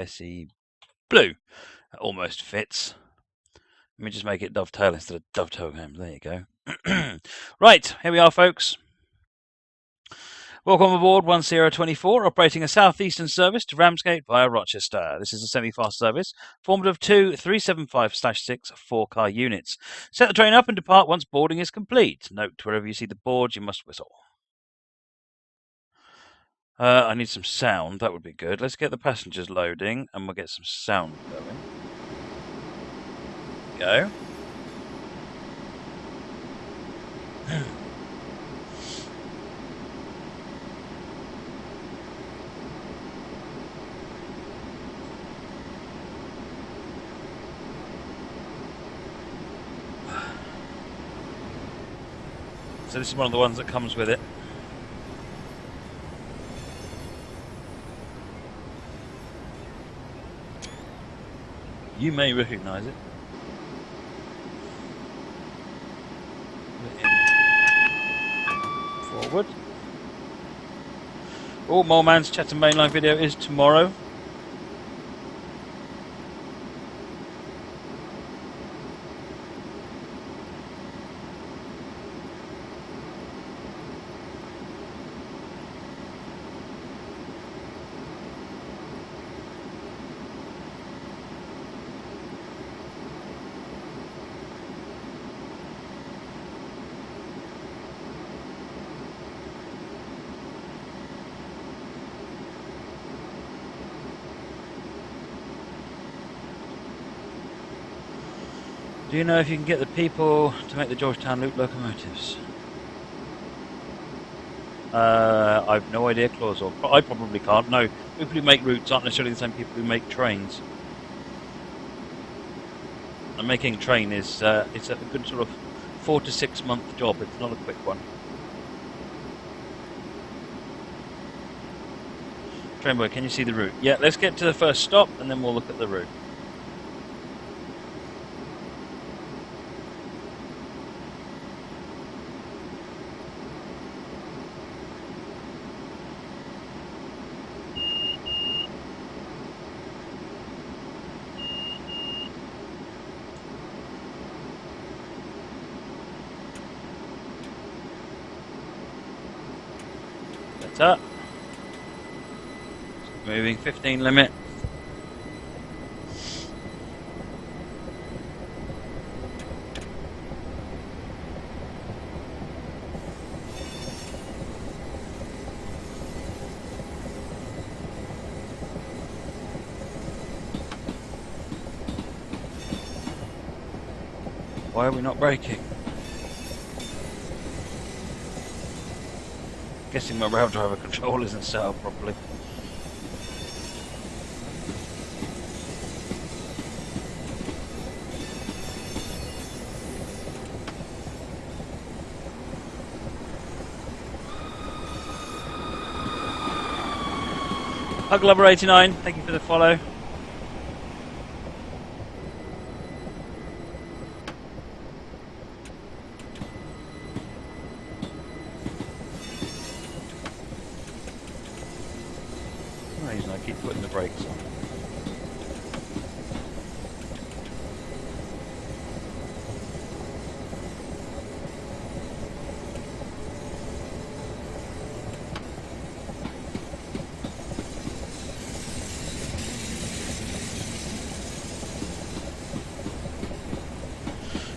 messy blue. That almost fits. Let me just make it dovetail instead of dovetail home. There you go. Right, here we are, folks. Welcome aboard 1024, operating a southeastern service to Ramsgate via Rochester. This is a semi-fast service, formed of two 375/6 4-car units. Set the train up and depart once boarding is complete. Note, wherever you see the board, you must whistle. I need some sound. That would be good. Let's get the passengers loading, and we'll get some sound going. Go. So this is one of the ones that comes with it. You may recognise it. Forward. Oh, Moleman's Chatham Mainline video is tomorrow. Do you know if you can get the people to make the Georgetown Loop locomotives? I've no idea, Clausel. I probably can't. No, people who make routes aren't necessarily the same people who make trains. And making a train is it's a good sort of 4 to 6 month job. It's not a quick one. Trainboy, can you see the route? Yeah, let's get to the first stop and then we'll look at the route. Up. Moving 15 limit. Why are we not braking? Guessing my rail driver control isn't set up properly. Hug Lover 89, thank you for the follow. I keep putting the brakes on.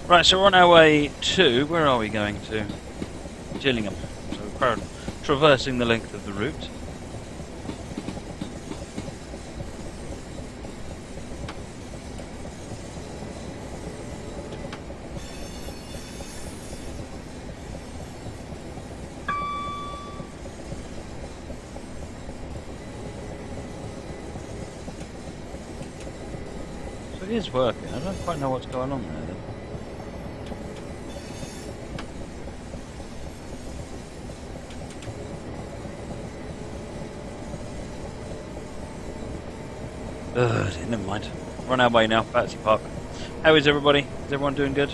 Right, so we're on our way to, where are we going to? Gillingham. So we're traversing the length of the route. So it is working. I don't quite know what's going on there then. Never mind. We're on our way now, Batsy Park. How is everybody? Is everyone doing good?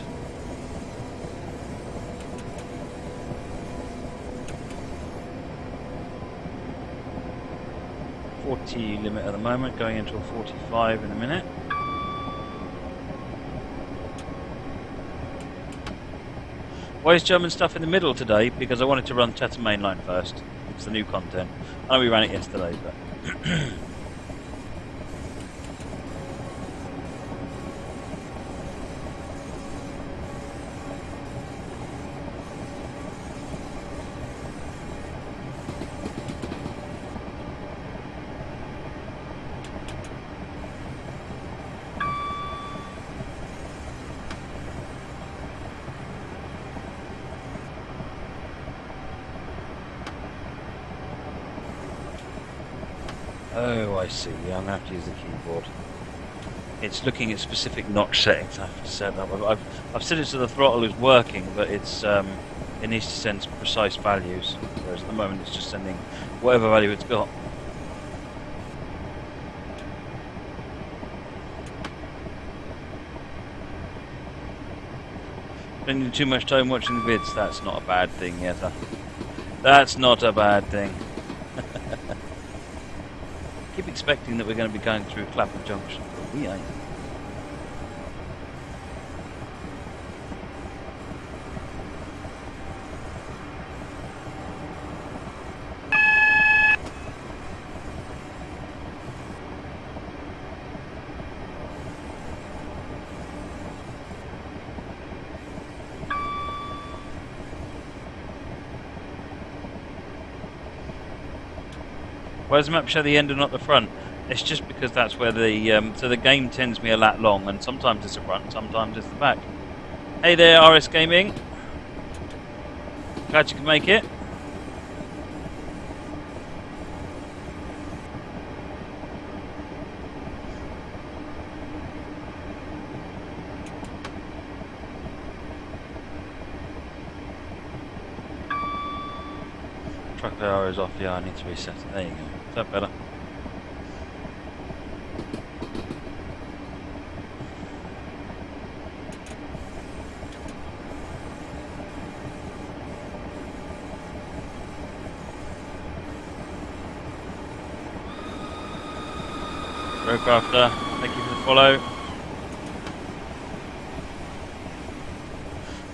80 limit at the moment, going into a 45 in a minute. Why is German stuff in the middle today? Because I wanted to run Chatham Mainline first. It's the new content. I know we ran it yesterday, but... Oh, I see. Yeah, I'm going to have to use the keyboard. It's looking at specific notch settings. I have to set that up. I've set it so the throttle is working, but it's it needs to send precise values. Whereas at the moment it's just sending whatever value it's got. Spending too much time watching the vids. That's not a bad thing, Yetta. That's not a bad thing. Keep expecting that we're going to be going through Clapham Junction, but we ain't. Why does the map show the end and not the front? It's just because that's where the so the game tends to be a lap long, and sometimes it's the front, sometimes it's the back. Hey there, RS Gaming. Glad you could make it. Truck power is off. Yeah, I need to reset it. There you go. Is that better? Roadcrafter, thank you for the follow.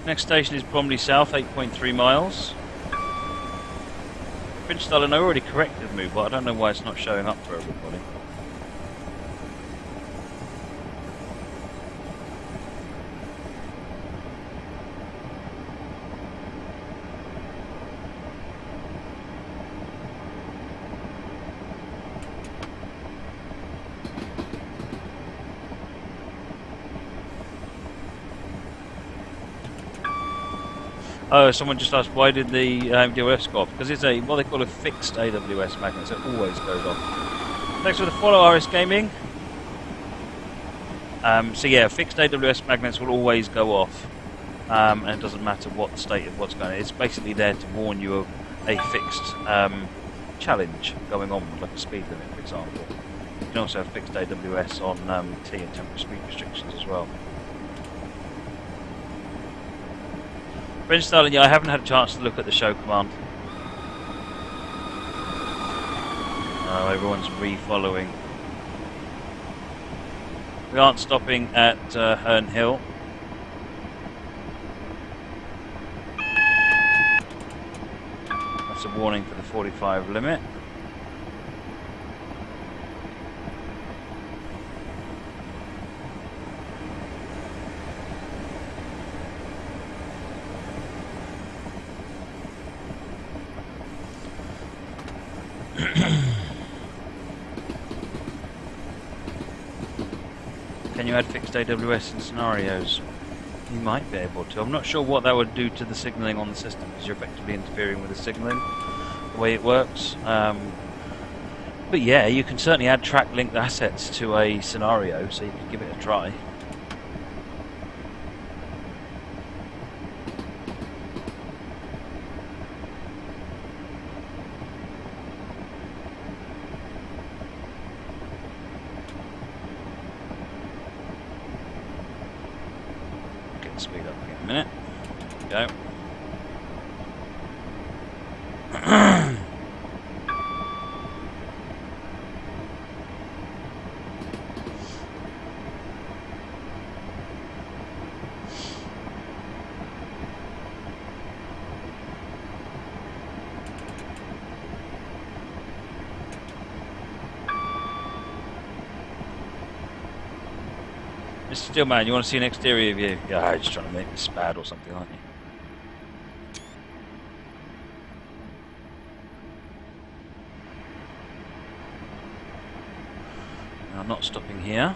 Next station is Bromley South, 8.3 miles. Bridgestone, I already corrected the move, but I don't know why it's not showing up for everybody. Oh, someone just asked why did the AWS go off? Because it's a what they call a fixed AWS magnet, so it always goes off. Thanks for the follow, RS Gaming. So yeah, fixed AWS magnets will always go off, and it doesn't matter what the state of what's going on. It's basically there to warn you of a fixed challenge going on, like a speed limit, for example. You can also have fixed AWS on T and temporary speed restrictions as well. Bridgestone, yeah, I haven't had a chance to look at the show command. Oh, everyone's re-following. We aren't stopping at Herne Hill. That's a warning for the 45 limit. Can you add fixed AWS in scenarios? You might be able to. I'm not sure what that would do to the signalling on the system, because you're effectively interfering with the signalling, the way it works. But yeah, you can certainly add track linked assets to a scenario, so you could give it a try. Speed up again a minute. Go. Mr. Steelman, you want to see an exterior view? Yeah, you're just trying to make me spad or something, aren't you? No, I'm not stopping here.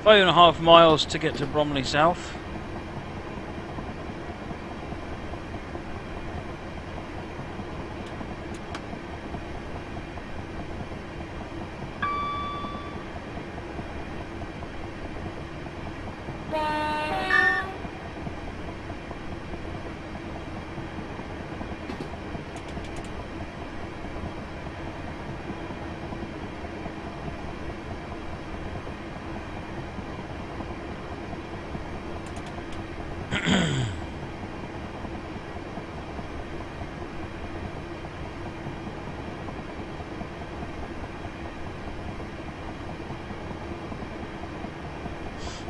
Five and a half miles to get to Bromley South.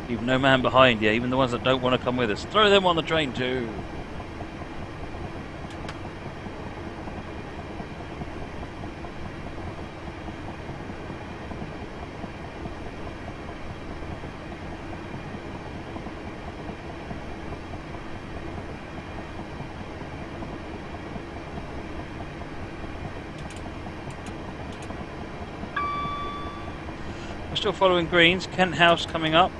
Even no man behind you, even the ones that don't want to come with us. Throw them on the train too. We're still following greens. Kent House coming up.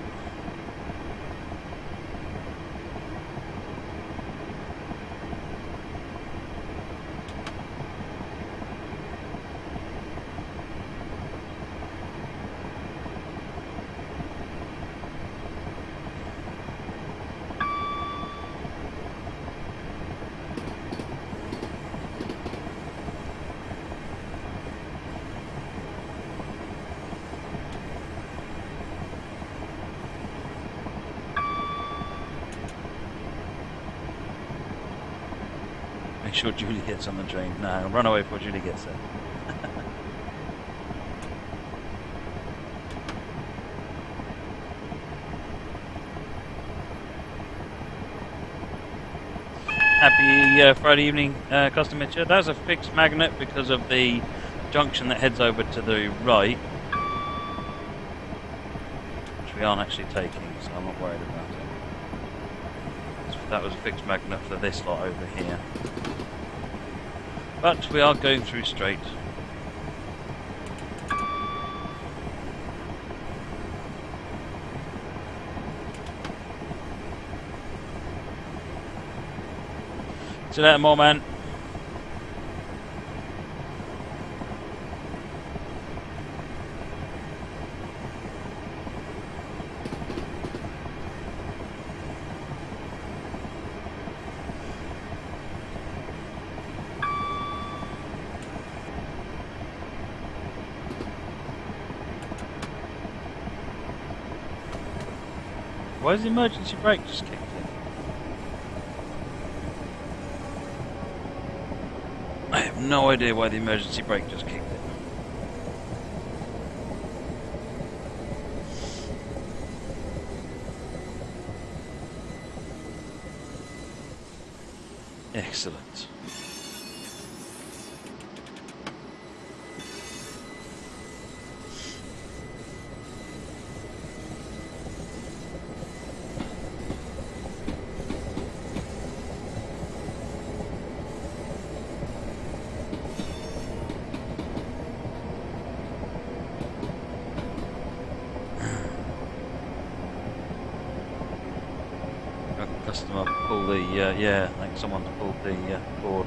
Make sure Julie gets on the train. No, run away before Julie gets there. Happy Friday evening, Custom Mitcher. That's a fixed magnet because of the junction that heads over to the right, which we aren't actually taking, so I'm not worried about it. So that was a fixed magnet for this lot over here. But we are going through straight. See you later, more man. Why is the emergency brake just kicked in? I have no idea why the emergency brake just kicked in. Excellent. Customer pull the yeah, I think someone's pulled the board.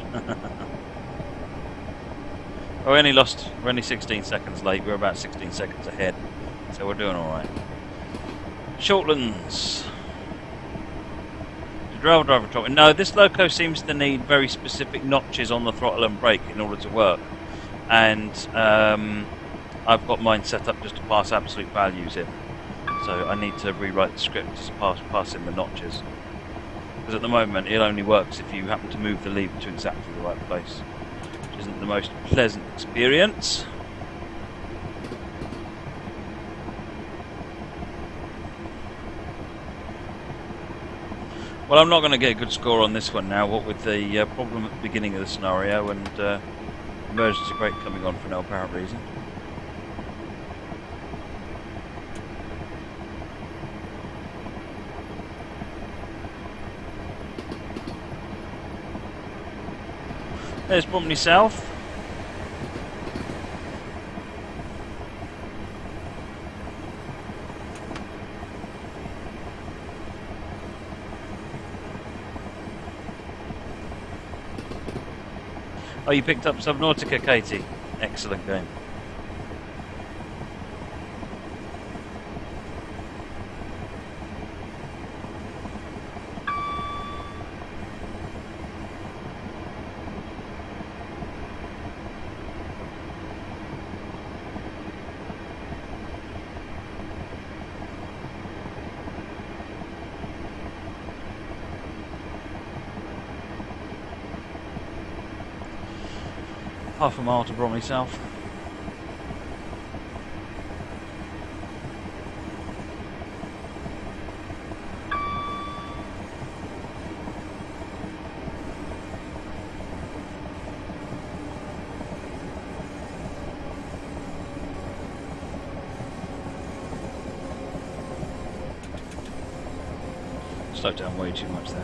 Oh, we're only 16 seconds late. We're about 16 seconds ahead, so we're doing all right. Shortlands. The rail driver told me, no, this loco seems to need very specific notches on the throttle and brake in order to work, and I've got mine set up just to pass absolute values in. So I need to rewrite the script to pass in the notches. Because at the moment it only works if you happen to move the lever to exactly the right place, which isn't the most pleasant experience. Well, I'm not going to get a good score on this one now, what with the problem at the beginning of the scenario and emergency brake coming on for no apparent reason. There's Bromley South. Oh, you picked up Subnautica, Katie. Excellent game. Half a mile to Bromley South. Slowed down way too much there.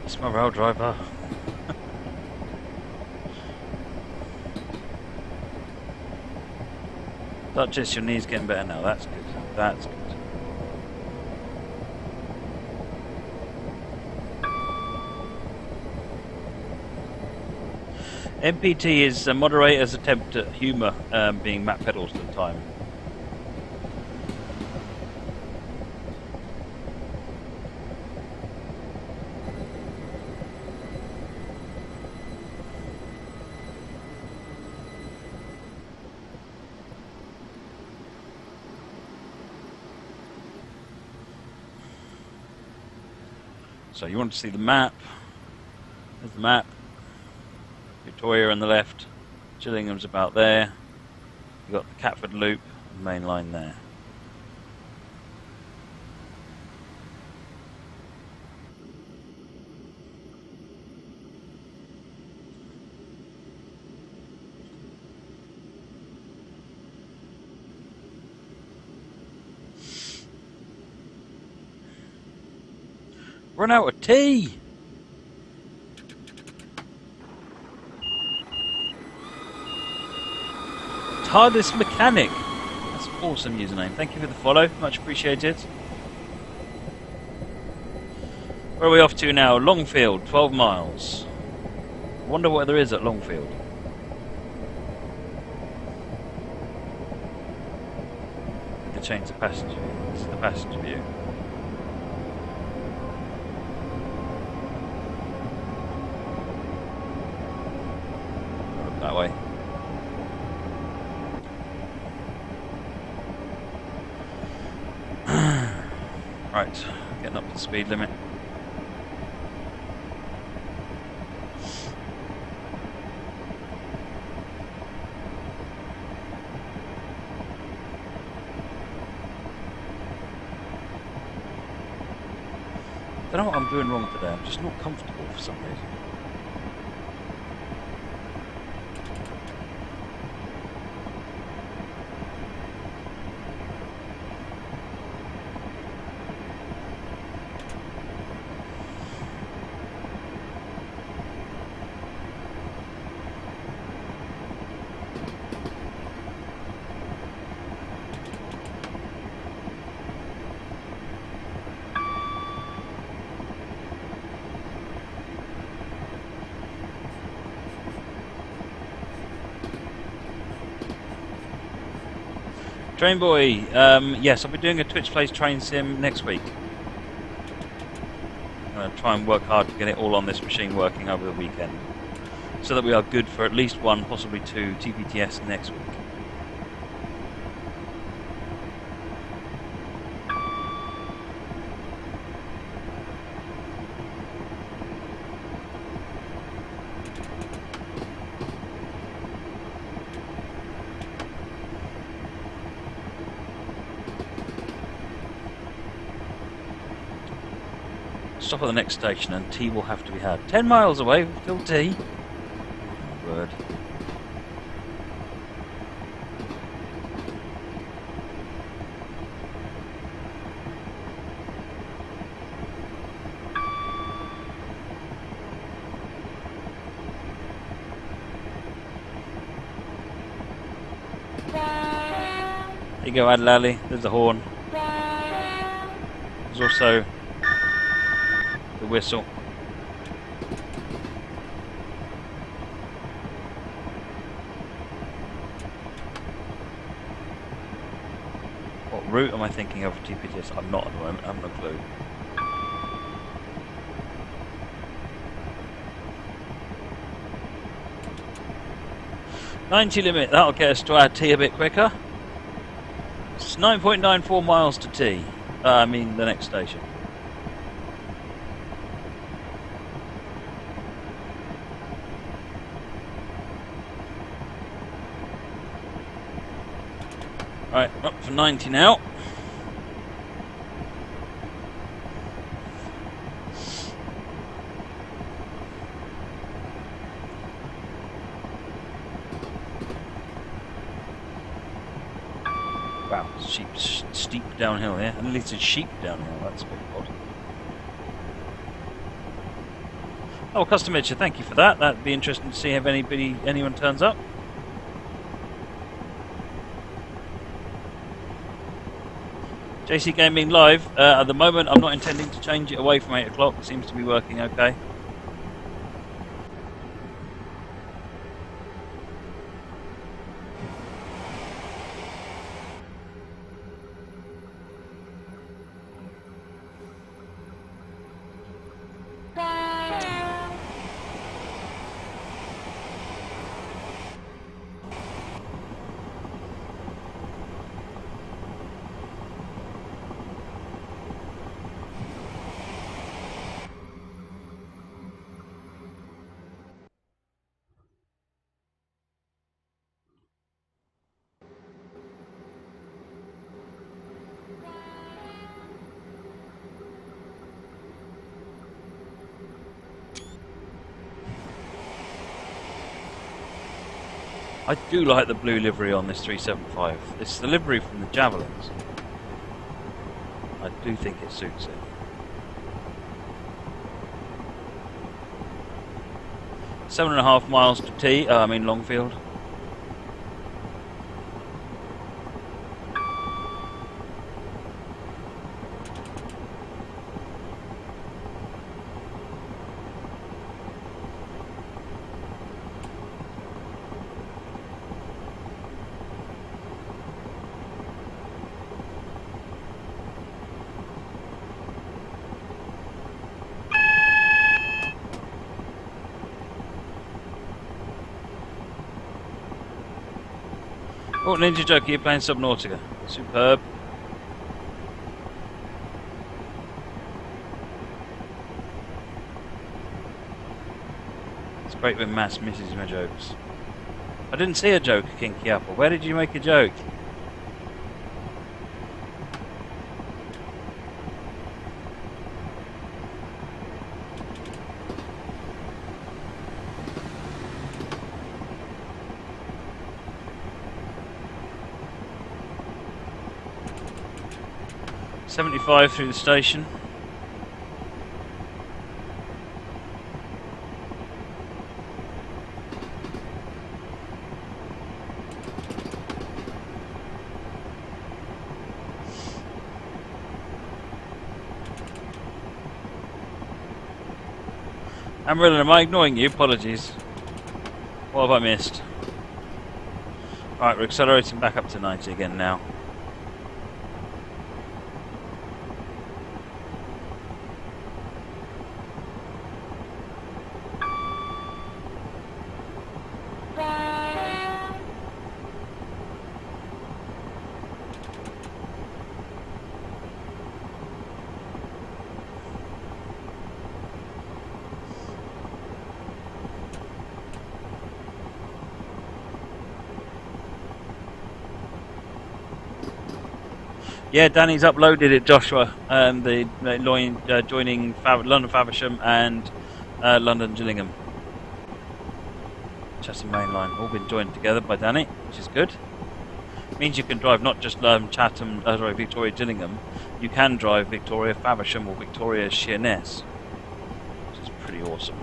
It's my rail driver. Duchess, your knee's getting better now. That's good. That's good. MPT is a moderator's attempt at humour, being map pedals at the time. So you want to see the map. There's the map. Victoria on the left. Gillingham's about there. You've got the Catford Loop and main line there. Run out of tea! TARDIS Mechanic! That's an awesome username. Thank you for the follow. Much appreciated. Where are we off to now? Longfield, 12 miles. Wonder what there is at Longfield. Need to change the passenger view. This is the passenger view. That way. Right, getting up to the speed limit. I don't know what I'm doing wrong today, I'm just not comfortable for some reason. Train boy, yes, I'll be doing a Twitch Plays train sim next week. I'm going to try and work hard to get it all on this machine working over the weekend, so that we are good for at least one, possibly two TPTS next week. Stop at the next station and tea will have to be had. 10 miles away, till tea. Oh, word. There you go, Adlally. There's the horn. There's also the whistle. What route am I thinking of for TPTS? I'm not at the moment, I have no clue. $90 limit, that'll get us to our T a bit quicker. It's 9.94 miles to T. I mean the next station. Right, up for 90 now. Wow, steep downhill here. At least it's sheep downhill, that's a bit odd. Oh, custom editor, thank you for that. That'd be interesting to see if anyone turns up. JC Gaming Live, at the moment I'm not intending to change it away from 8 o'clock, it seems to be working okay. I do like the blue livery on this 375. It's the livery from the Javelins. I do think it suits it. 7.5 miles to T, I mean Longfield. Oh, Ninja Joker, you're playing Subnautica. Superb. It's great when Mass misses my jokes. I didn't see a joke, Kinky Apple. Where did you make a joke? .75 through the station. Amarillo, am I ignoring you? Apologies. What have I missed? Right, we're accelerating back up to 90 again now. Yeah, Danny's uploaded it, Joshua. Joining London Faversham and London Gillingham. Chatham Mainline, all been joined together by Danny, which is good. Means you can drive not just Victoria Gillingham. You can drive Victoria Faversham or Victoria Sheerness, which is pretty awesome.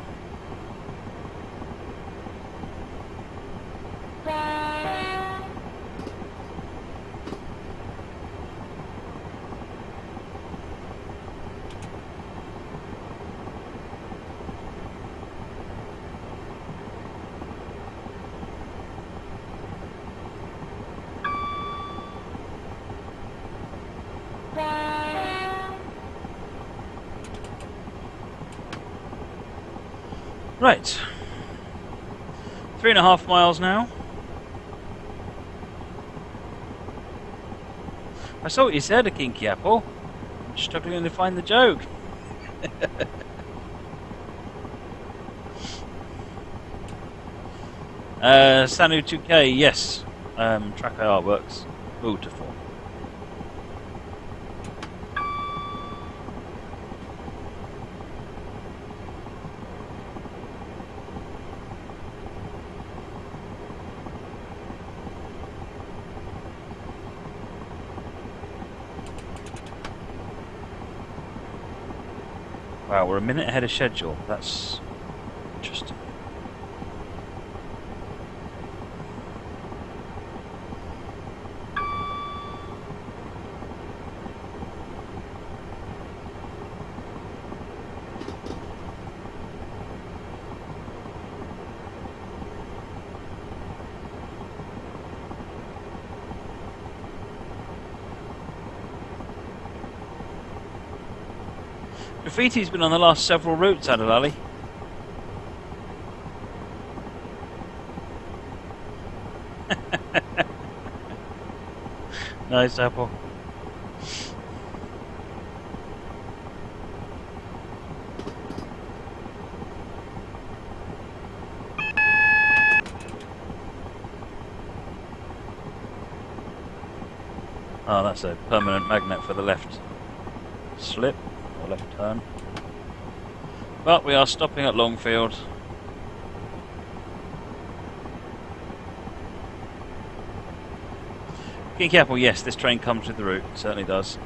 Right, 3.5 miles now. I saw what you said, a kinky apple. I'm struggling to find the joke. Sanu 2K, yes. Track IR works. Beautiful. Wow, we're a minute ahead of schedule. That's interesting. Graffiti's been on the last several routes, Adalali. Nice apple. Oh, that's a permanent magnet for the left slip. Left turn. But we are stopping at Longfield. Kinky apple, yes, this train comes with the route. It certainly does.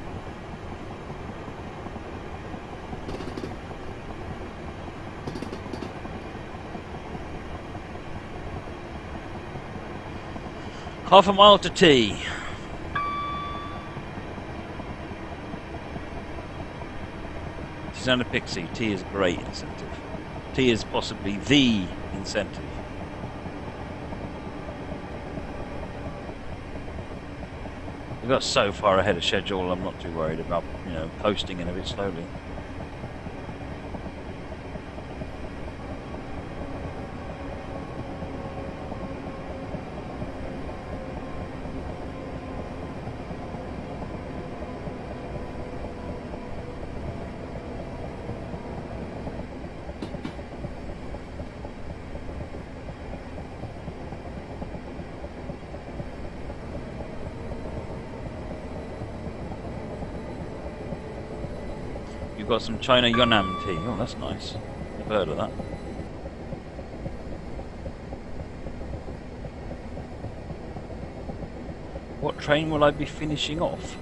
Half a mile to T. Susanna Pixie, T is a great incentive. T is possibly the incentive. We got so far ahead of schedule, I'm not too worried about, posting in a bit slowly. You've got some China Yunnan tea. Oh, that's nice. Never heard of that. What train will I be finishing off?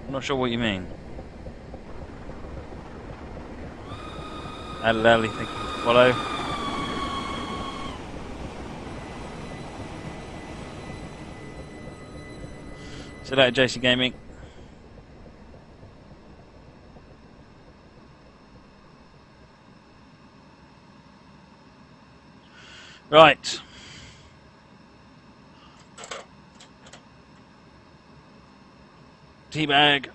I'm not sure what you mean. Adelaide, thank you for follow. See you later, JC Gaming. Right. Teabag.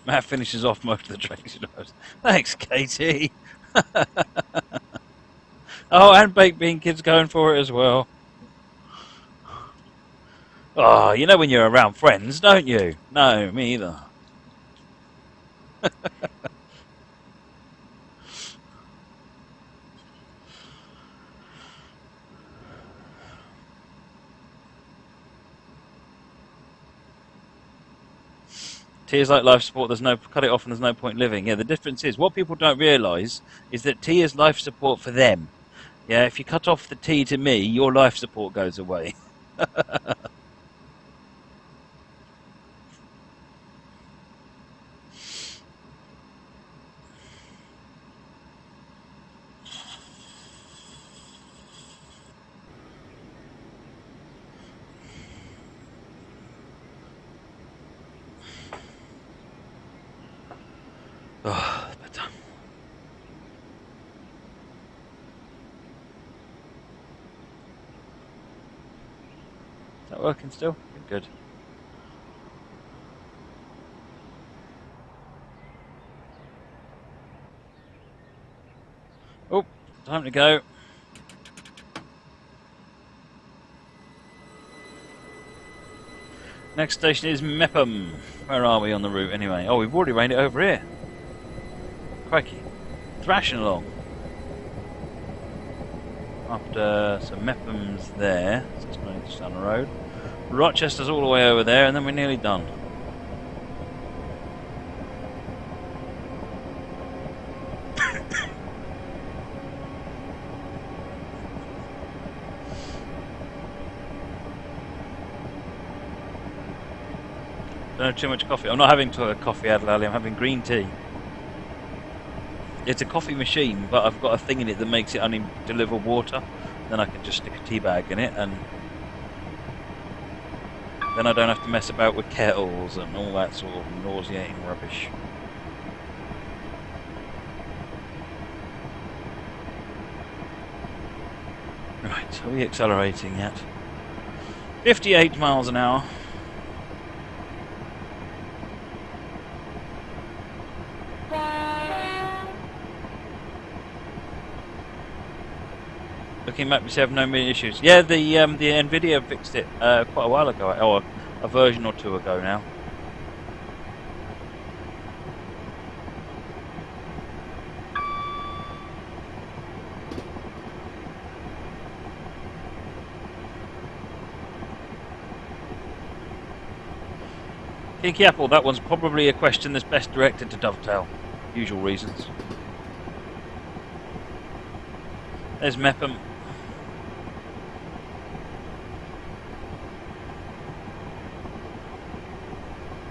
Matt finishes off most of the trains he knows. Thanks, Katie. Oh, and Baked Bean Kid's going for it as well. Oh, you know when you're around friends, don't you? No, me either. Tea is like life support. There's no cut it off, and there's no point living. Yeah, the difference is what people don't realise is that tea is life support for them. Yeah, if you cut off the tea to me, your life support goes away. Oh, but, is that working still? Good. Oh, time to go. Next station is Mepham. Where are we on the route anyway? Oh, we've already rained it over here. Crikey. Thrashing along. After some Mepham's there, 6 minutes down the road. Rochester's all the way over there, and then we're nearly done. Don't have too much coffee. I'm not having coffee, Adelaide. I'm having green tea. It's a coffee machine, but I've got a thing in it that makes it only deliver water. Then I can just stick a tea bag in it, and then I don't have to mess about with kettles and all that sort of nauseating rubbish. Right, are we accelerating yet? 58 miles an hour. Looking back, we have no many issues. Yeah, the Nvidia fixed it quite a while ago, or a version or two ago now. Kinky Apple, that one's probably a question that's best directed to Dovetail. Usual reasons. There's Mepham.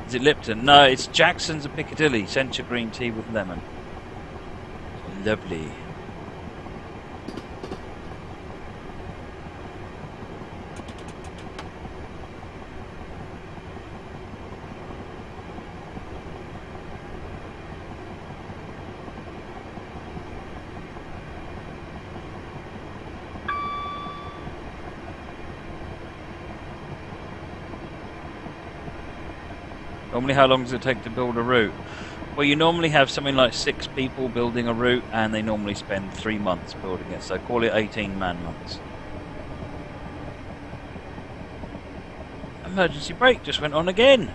Is it Lipton? No, it's Jackson's of Piccadilly. Sencha green tea with lemon. Lovely. Normally, how long does it take to build a route? Well, you normally have something like 6 people building a route, and they normally spend 3 months building it, so call it 18 man-months. Emergency brake just went on again.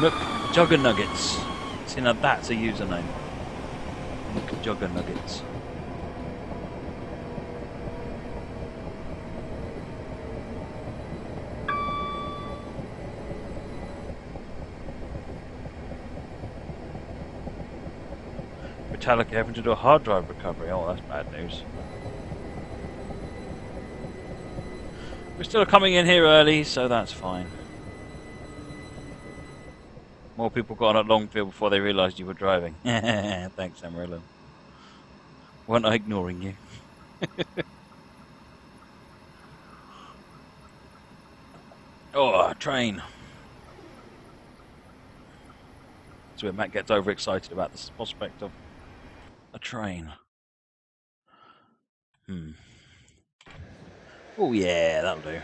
Look, Jugger Nuggets. See, now that's a username. Look, Jugger Nuggets. Metallica having to do a hard drive recovery. Oh, that's bad news. We're still coming in here early, so that's fine. More people got on at Longfield before they realised you were driving. Thanks, Amarillo. Weren't I ignoring you? Oh, a train. That's where Matt gets overexcited about the prospect of a train. Oh yeah, that'll do.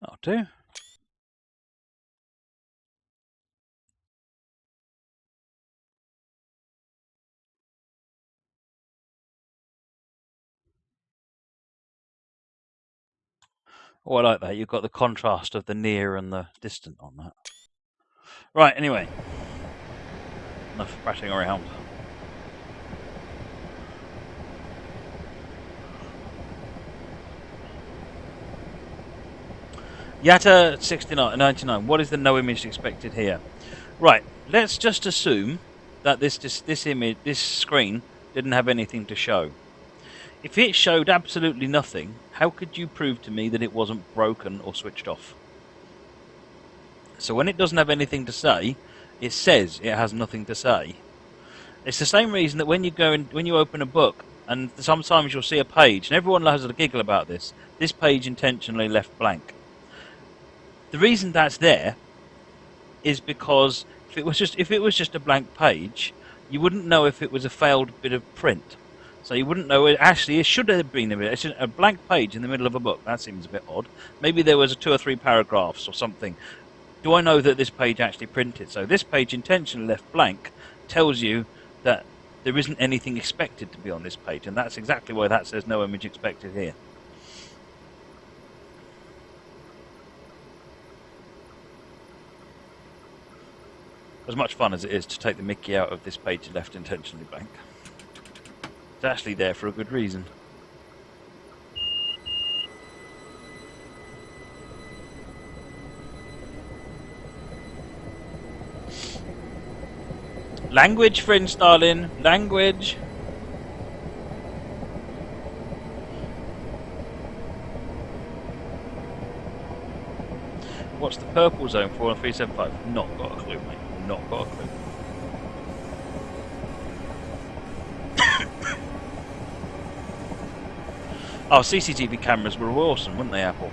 That'll do. Oh, I like that. You've got the contrast of the near and the distant on that. Right, anyway. Enough prattling around. Yatta 99. What is the no image expected here? Right, let's just assume that this screen didn't have anything to show. If it showed absolutely nothing, how could you prove to me that it wasn't broken or switched off? So when it doesn't have anything to say, it says it has nothing to say. It's the same reason that when you open a book, and sometimes you'll see a page, and everyone has a giggle about this. This page intentionally left blank. The reason that's there is because if it was just a blank page, you wouldn't know if it was a failed bit of print. So you wouldn't know. It should have been a blank page in the middle of a book. That seems a bit odd. Maybe there was 2 or 3 paragraphs or something. Do I know that this page actually printed? So this page intentionally left blank tells you that there isn't anything expected to be on this page, and that's exactly why that says no image expected here. As much fun as it is to take the mickey out of this page left intentionally blank, it's actually there for a good reason. Language, friend Stalin. Language. What's the purple zone for on 375? Not got a clue, mate. Not got a clue. Oh, CCTV cameras were awesome, weren't they, Apple?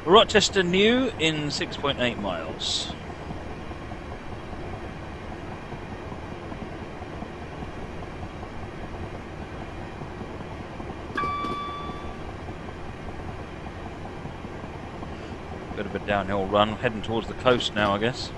Rochester New in 6.8 miles. Bit of a downhill run, heading towards the coast now, I guess.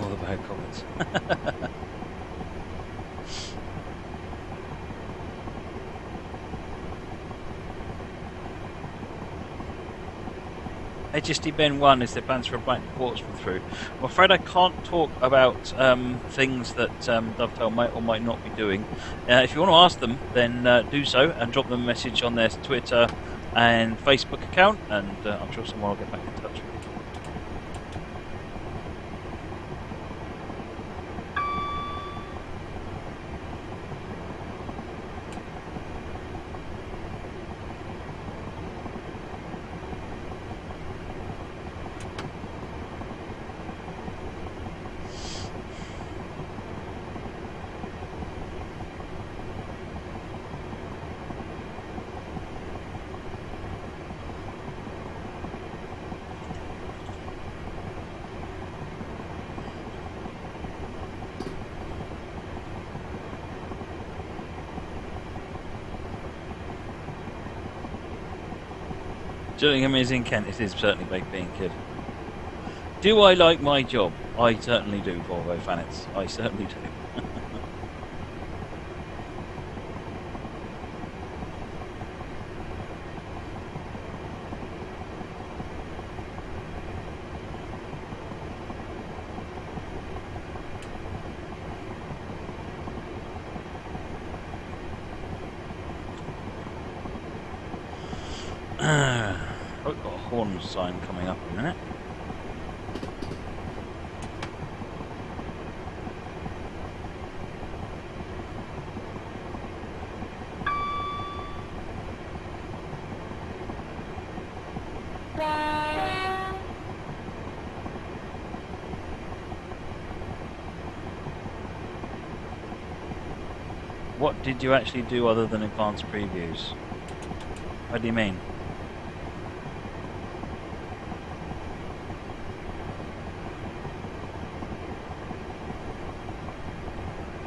All the bad comments. HSD Ben 1 is the plans for a blank Portsmouth route. I'm afraid I can't talk about things that Dovetail might or might not be doing. If you want to ask them, then do so and drop them a message on their Twitter and Facebook account, and I'm sure someone will get back in touch with you. Gillingham is in Kent. It is certainly baked bean, kid. Do I like my job? I certainly do, Volvo fanats. I certainly do. Oh, we've got a horn sign coming up in a minute. What did you actually do other than advanced previews? What do you mean?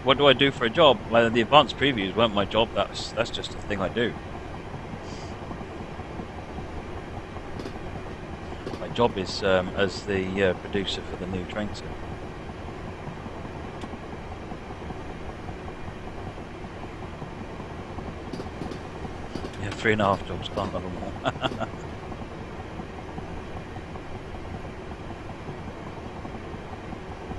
What do I do for a job? Well, the advanced previews weren't my job. That's just a thing I do. My job is as the producer for the new train set. Yeah, 3.5 jobs. Can't have them all.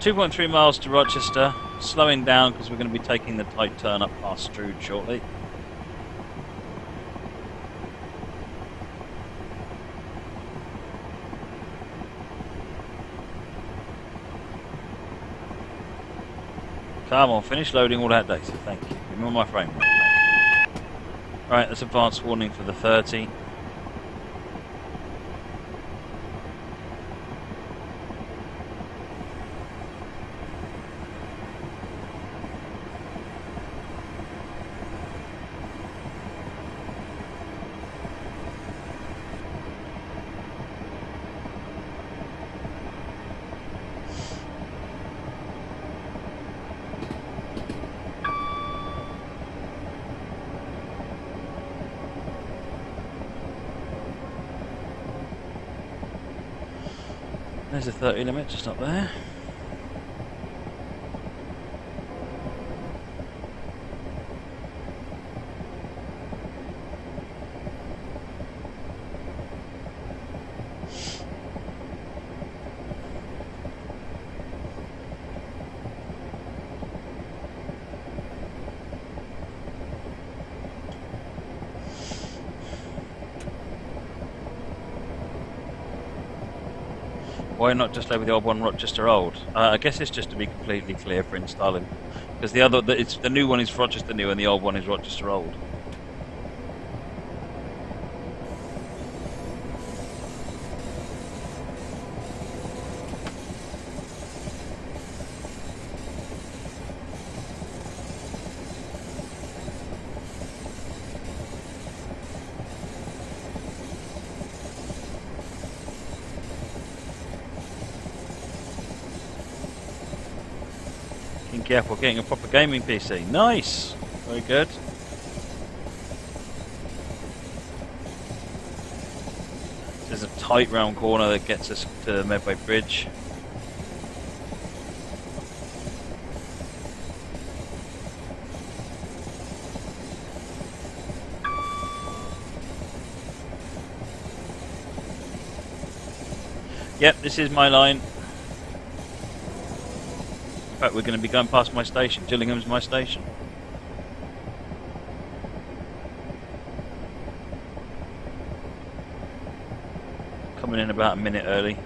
2.3 miles to Rochester. Slowing down because we're going to be taking the tight turn up past Strood shortly. Come on, finish loading all that data. Thank you. Give me my frame rate back. Right, that's advanced warning for the 30. There's a 30 limit just up there. Why not just load with the old one, Rochester Old? I guess it's just to be completely clear for installing, because the new one is Rochester New and the old one is Rochester Old. Careful getting a proper gaming PC. Nice! Very good. There's a tight round corner that gets us to Medway Bridge. Yep, this is my line. In fact, we're going to be going past my station. Gillingham's my station. Coming in about a minute early.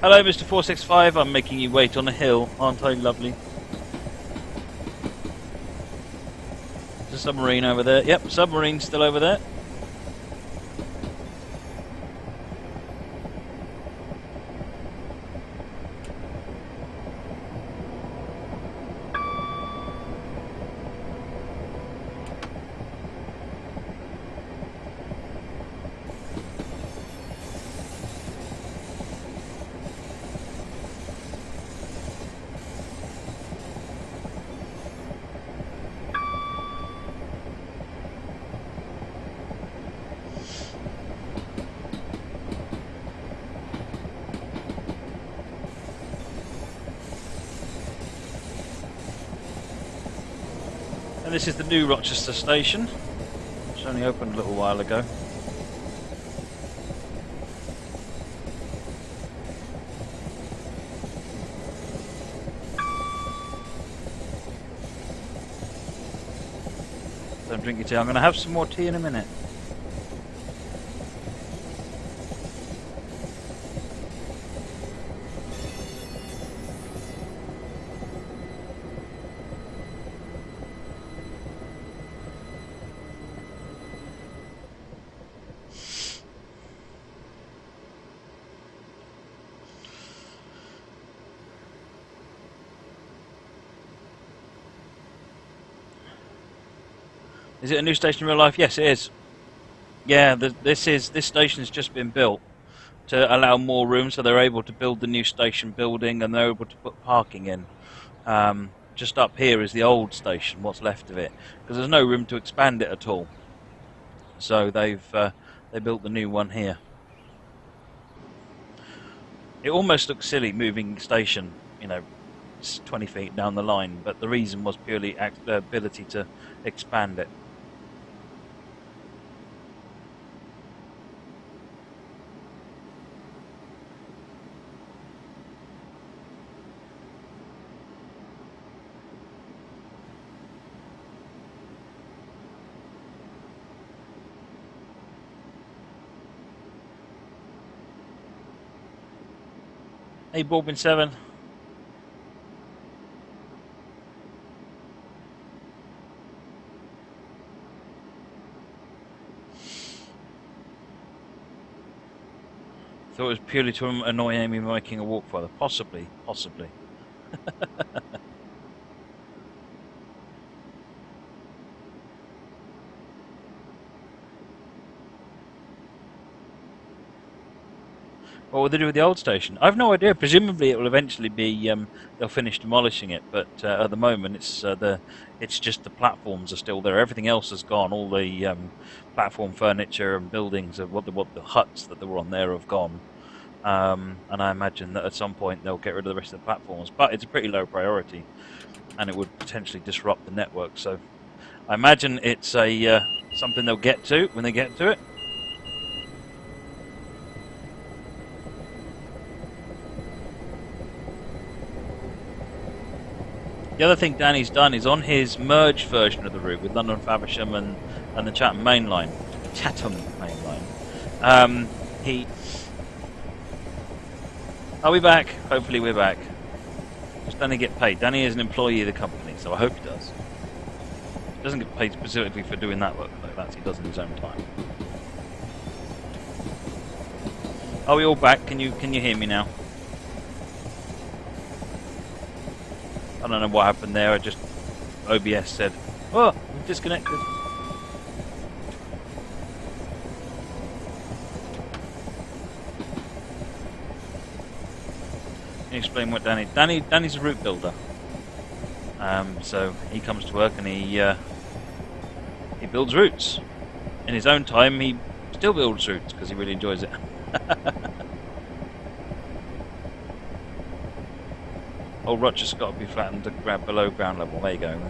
Hello, Mr. 465. I'm making you wait on a hill. Aren't I lovely? There's a submarine over there. Yep, submarine's still over there. And this is the new Rochester station, which only opened a little while ago. Don't drink your tea. I'm going to have some more tea in a minute. Is it a new station in real life? Yes, it is. Yeah, this station has just been built to allow more room, so they're able to build the new station building and they're able to put parking in. Just up here is the old station, what's left of it, because there's no room to expand it at all. So they built the new one here. It almost looks silly moving station, 20 feet down the line, but the reason was purely the ability to expand it. Hey, Borbin 7. Thought it was purely to annoy Amy making a walk further. Possibly. What will they do with the old station? I've no idea. Presumably, it will eventually be they'll finish demolishing it. But at the moment, it's just the platforms are still there. Everything else has gone. All the platform furniture and buildings of what the huts that were on there have gone. And I imagine that at some point they'll get rid of the rest of the platforms. But it's a pretty low priority, and it would potentially disrupt the network. So I imagine it's something they'll get to when they get to it. The other thing Danny's done is on his merged version of the route with London Faversham and the Chatham Mainline. Are we back? Hopefully we're back. Does Danny get paid? Danny is an employee of the company, so I hope he does. He doesn't get paid specifically for doing that work, though. That's he does in his own time. Are we all back? Can you hear me now? I don't know what happened there. OBS said, "Oh, I'm disconnected." Can you explain what Danny's a route builder. So he comes to work and he builds routes. In his own time, he still builds routes because he really enjoys it. Old Rochester's got to be flattened to grab below ground level. There you go.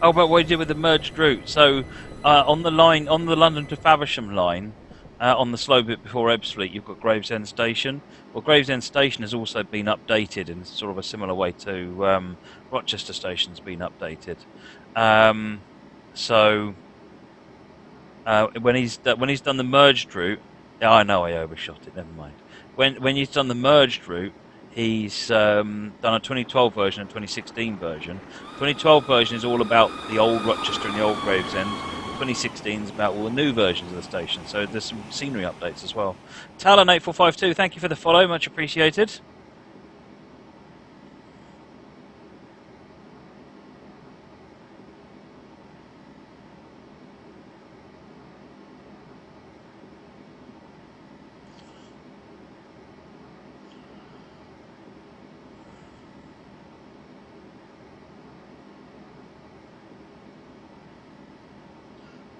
Oh, but what you did with the merged route. So on the London to Faversham line, on the slow bit before Ebbsfleet, you've got Gravesend Station. Well, Gravesend Station has also been updated in sort of a similar way to Rochester Station's been updated. So when he's done the merged route, I know I overshot it. Never mind. When he's done the merged route, he's done a 2012 version and 2016 version. 2012 version is all about the old Rochester and the old Gravesend. 2016 is about all the new versions of the station. So there's some scenery updates as well. Talon8452, thank you for the follow, much appreciated.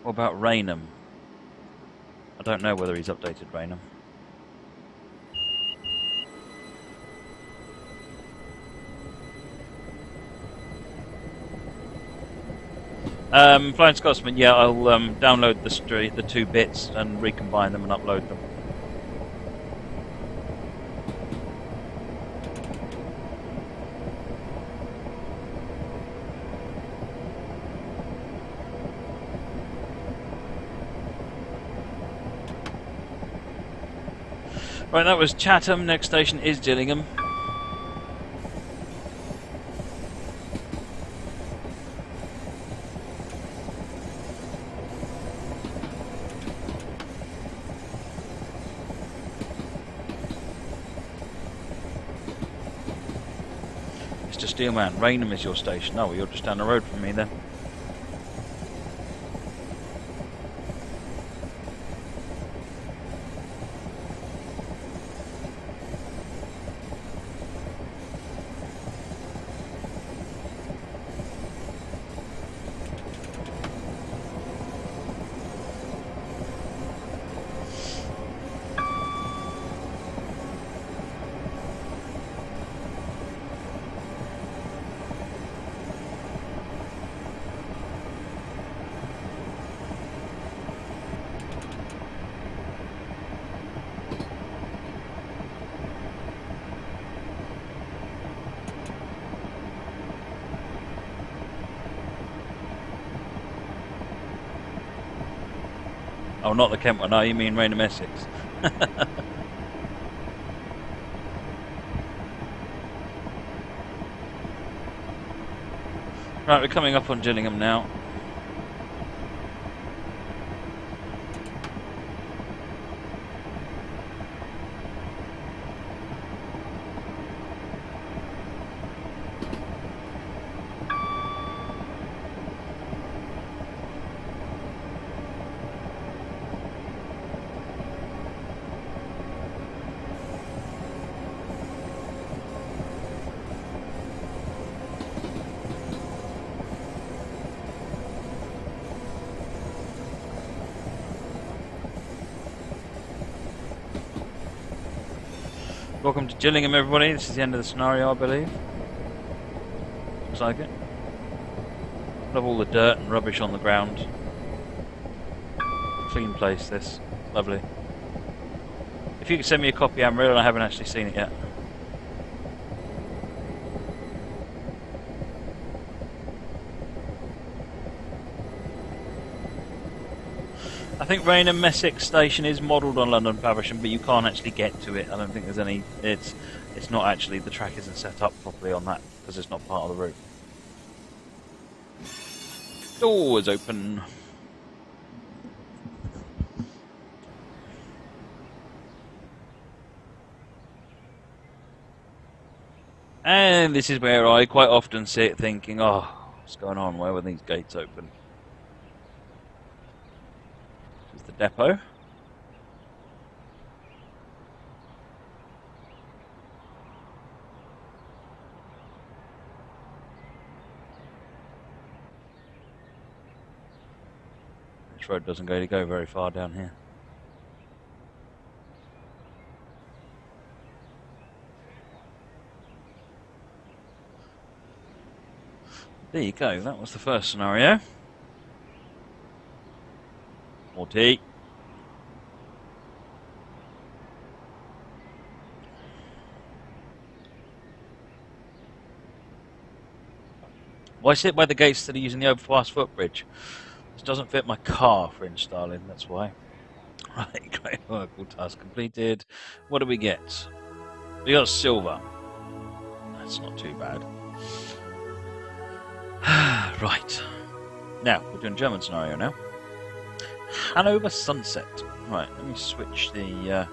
What about Raynham? I don't know whether he's updated Raynham. Flying Scotsman, yeah, I'll download the 2 bits and recombine them and upload them. Right, that was Chatham. Next station is Gillingham. Mr. Steelman, Rainham is your station. Oh, well, you're just down the road from me then. Oh, not the Kent one. No, you mean Rainham, Essex. Right, we're coming up on Gillingham now. Welcome to Gillingham, everybody. This is the end of the scenario, I believe. Looks like it. Love all the dirt and rubbish on the ground. Clean place, this. Lovely. If you could send me a copy, Amril, I haven't actually seen it yet. I think Rainham Essex station is modelled on London Faversham, but you can't actually get to it. I don't think there's any. It's not actually, the track isn't set up properly on that because it's not part of the route. Door is open. And this is where I quite often sit thinking, oh, what's going on? Why were these gates open? This is the depot. This road doesn't go very far down here. There you go, that was the first scenario. More tea. Why sit by the gates instead of using the overpass footbridge? This doesn't fit my car for installing, that's why. Right, great work, all tasks completed. What do we get? We got silver. That's not too bad. Right. Now, we're doing German scenario now. Hanover Sunset. Right, let me switch the